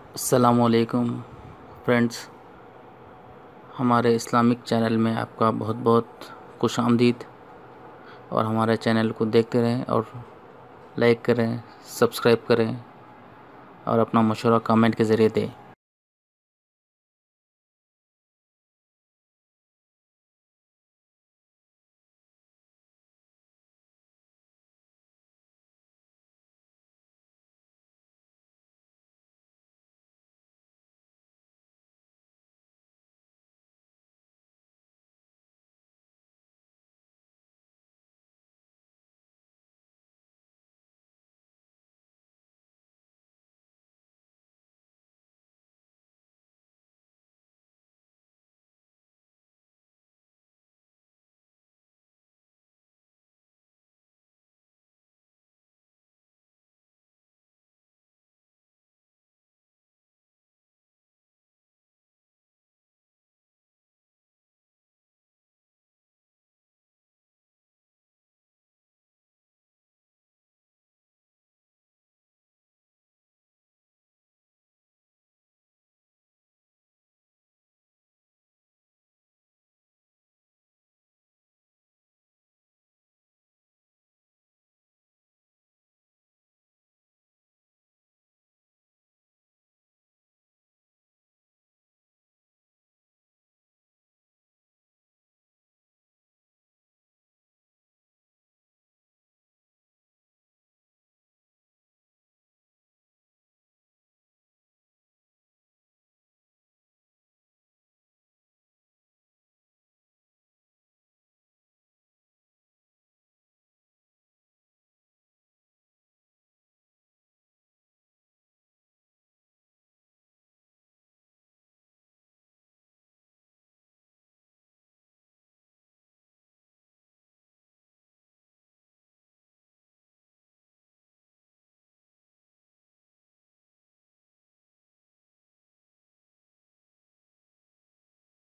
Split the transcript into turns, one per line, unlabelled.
अस्सलामुअलैकुम फ्रेंड्स, हमारे Islamic channel में आपका बहुत बहुत खुशामदीद। और हमारे चैनल को देखते रहें और लाइक करें, सब्सक्राइब करें और अपना मशवरा कमेंट के ज़रिए दें।